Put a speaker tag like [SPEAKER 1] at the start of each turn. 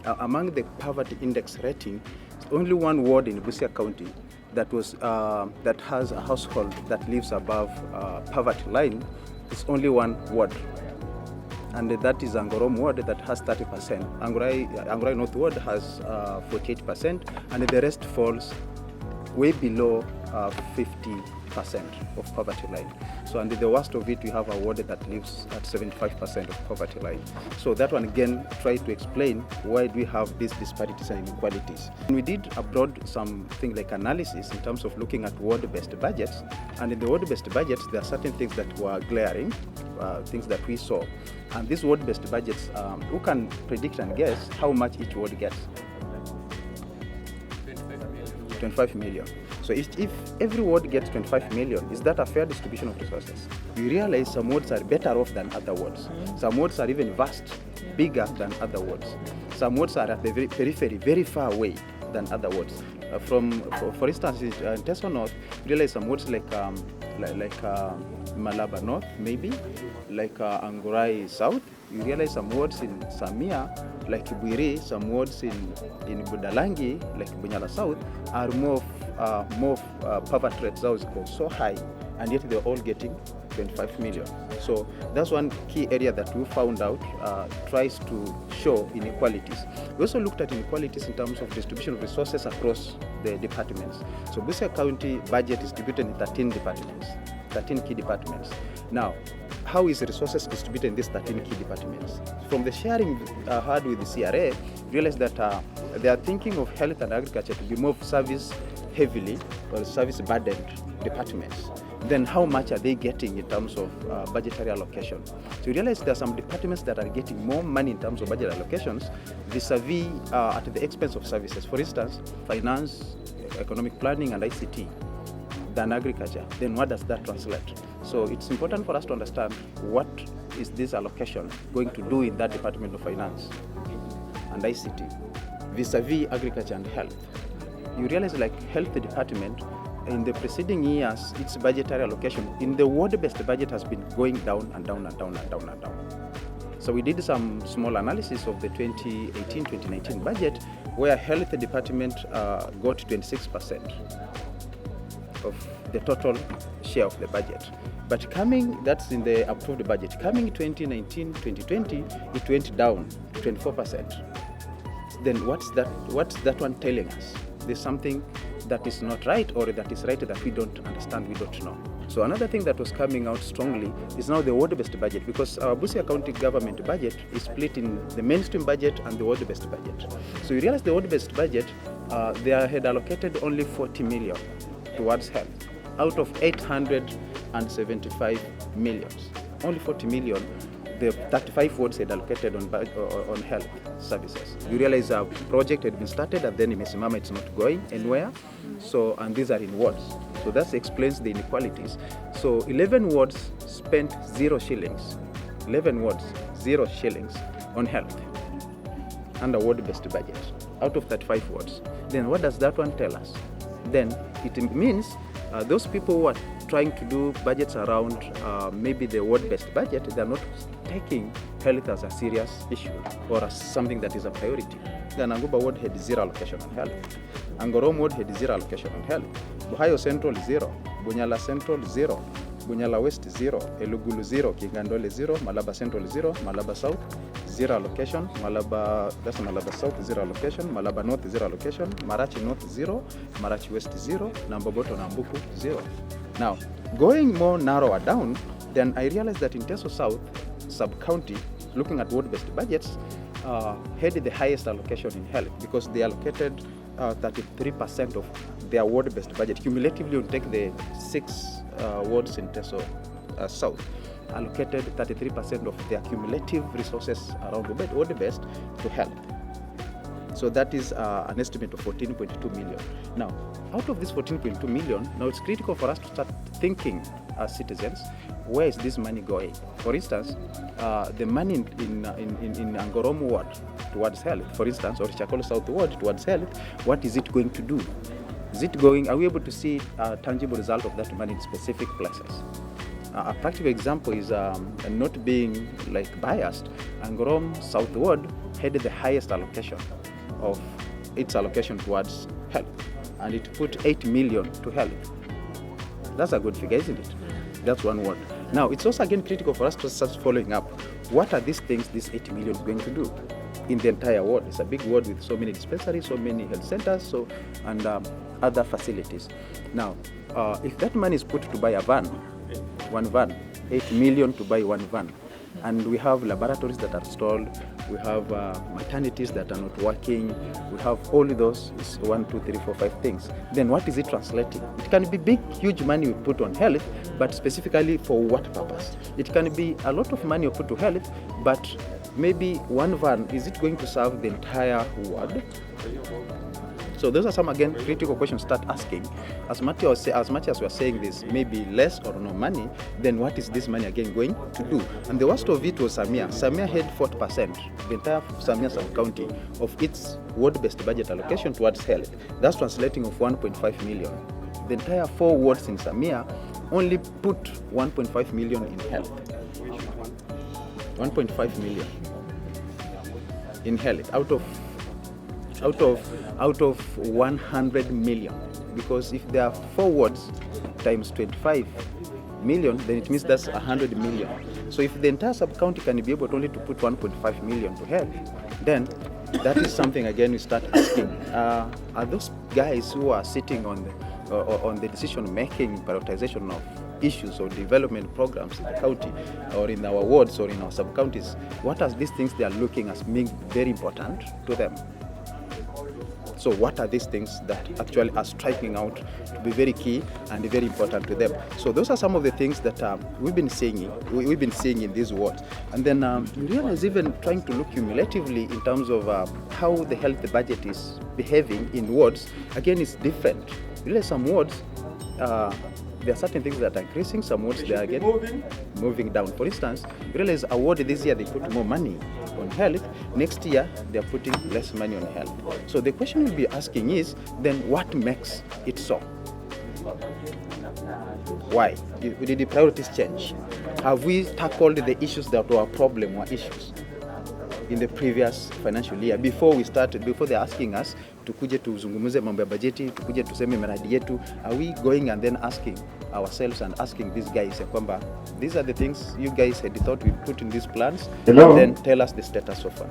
[SPEAKER 1] among the poverty index rating, only one ward in Busia County that has a household that lives above poverty line. It's only one ward, and that is Angorom ward that has 30%. Angurai North ward has 48%, and the rest falls way below 50% of poverty line. So, and the worst of it, we have a ward that lives at 75% of poverty line. So that one again try to explain why do we have these disparities and inequalities. And we did abroad something like analysis in terms of looking at ward-based budgets, and in the ward-based budgets, there are certain things that were glaring, things that we saw. And these ward-based budgets, who can predict and guess how much each ward gets? 25 million. So if every ward gets 25 million, is that a fair distribution of resources? You realize some wards are better off than other wards. Some wards are even vast, bigger than other wards. Some wards are at the very periphery, very far away than other wards. For instance, in Teso North, you realize some wards like Malaba North, maybe, like Angurai South. You realize some wards in Samia, like Buiri, some wards in Budalangi, like Bunyala South, are more poverty rates so high, and yet they're all getting 25 million. So that's one key area that we found out tries to show inequalities. We also looked at inequalities in terms of distribution of resources across the departments. So Busia County budget is distributed in 13 departments, 13 key departments. Now, how is resources distributed in these 13 key departments? From the sharing had with the CRA, realized that they are thinking of health and agriculture to be more service heavily or service burdened departments. Then how much are they getting in terms of budgetary allocation? So you realize there are some departments that are getting more money in terms of budget allocations vis-a-vis at the expense of services. For instance, finance, economic planning, and ICT than agriculture. Then what does that translate? So it's important for us to understand what is this allocation going to do in that Department of Finance and ICT vis-a-vis agriculture and health. You realize like health department, in the preceding years, its budgetary allocation in the ward-based budget has been going down and down and down and down and down. So we did some small analysis of the 2018-2019 budget where health department got 26% of the total share of the budget. But that's in the approved budget. Coming 2019-2020, it went down to 24%. Then what's that one telling us? There's something that is not right, or that is right that we don't understand, we don't know. So another thing that was coming out strongly is now the ward-based budget, because our Busia County government budget is split in the mainstream budget and the ward-based budget. So you realize the ward-based budget, they had allocated only 40 million towards health out of 875 million. Only 40 million. The 35 wards had allocated on health services. You realize a project had been started and then in Mesimama it's not going anywhere. So, and these are in wards. So that explains the inequalities. So 11 wards spent 0 shillings. 11 wards, 0 shillings on health under ward-based budget out of 35 wards. Then what does that one tell us? Then it means those people who are trying to do budgets around maybe the ward-based budget, they're not taking health as a serious issue or as something that is a priority. Then Anguba ward had 0 allocation on health. Angorom ward had 0 allocation on health. Buhayo Central 0. Bunyala Central 0. Bunyala West 0. Elugulu 0. Kingandole 0. Malaba Central 0. Malaba South 0 allocation. Malaba South 0 allocation. Malaba North 0 allocation. Marachi North 0. Marachi West 0. Nambogoto Nambuku 0. Now, going more narrower down, then I realized that in Teso South sub-county, looking at ward-based budgets, had the highest allocation in health because they allocated 33% of their ward-based budget. Cumulatively, we take the 6 wards in Teso South, allocated 33% of their cumulative resources around the ward-based to health. So that is an estimate of 14.2 million. Now, out of this 14.2 million, now it's critical for us to start thinking as citizens, where is this money going? For instance, the money in Angorom ward towards health, for instance, or Chakolo South ward towards health, what is it going to do? Are we able to see a tangible result of that money in specific places? A practical example is not being like biased. Angorom South Ward had the highest allocation of its allocation towards health, and it put 8 million to health. That's a good figure, isn't it? That's one ward. Now, it's also again critical for us to start following up. What are these things this 8 million is going to do in the entire ward? It's a big ward with so many dispensaries, so many health centers, and other facilities. Now, if that money is put to buy a van, one van, 8 million to buy one van, and we have laboratories that are installed, we have maternities that are not working, we have all those 1, 2, 3, 4, 5 things. Then what is it translating? It can be big, huge money we put on health, but specifically for what purpose? It can be a lot of money we put to health, but maybe one van, is it going to serve the entire ward? So those are some, again, critical questions to start asking. As much as we are saying this, maybe less or no money, then what is this money again going to do? And the worst of it was Samia. Samia had 40%, the entire Samia sub-county, of its ward-based budget allocation towards health. That's translating of 1.5 million. The entire 4 wards in Samia only put 1.5 million in health. 1.5 million in health out of 100 million, because if there are 4 wards times 25 million, then it means that's 100 million. So if the entire sub-county can be able only to put 1.5 million to health, then that is something, again, we start asking, are those guys who are sitting on the decision-making prioritization of issues or development programs in the county or in our wards or in our sub-counties, what are these things they are looking as being very important to them? So what are these things that actually are striking out to be very key and very important to them? So those are some of the things that we've been seeing in these wards. And then you realize, even trying to look cumulatively in terms of how the health budget is behaving in wards, again, it's different. You realize some wards, there are certain things that are increasing, some wards they are again moving down. For instance, you realize a ward this year they put more money on health, next year they are putting less money on health. So the question we'll be asking is, then what makes it so? Why? Did the priorities change? Have we tackled the issues that were a problem or issues in the previous financial year before they're asking us tukuje tuzungumuze mambo ya bajeti, tukuje tuseme miradi yetu? Are we going and then asking ourselves and asking these guys ya kwamba these are the things you guys had thought we put in these plans? Hello? And then tell us the status so far.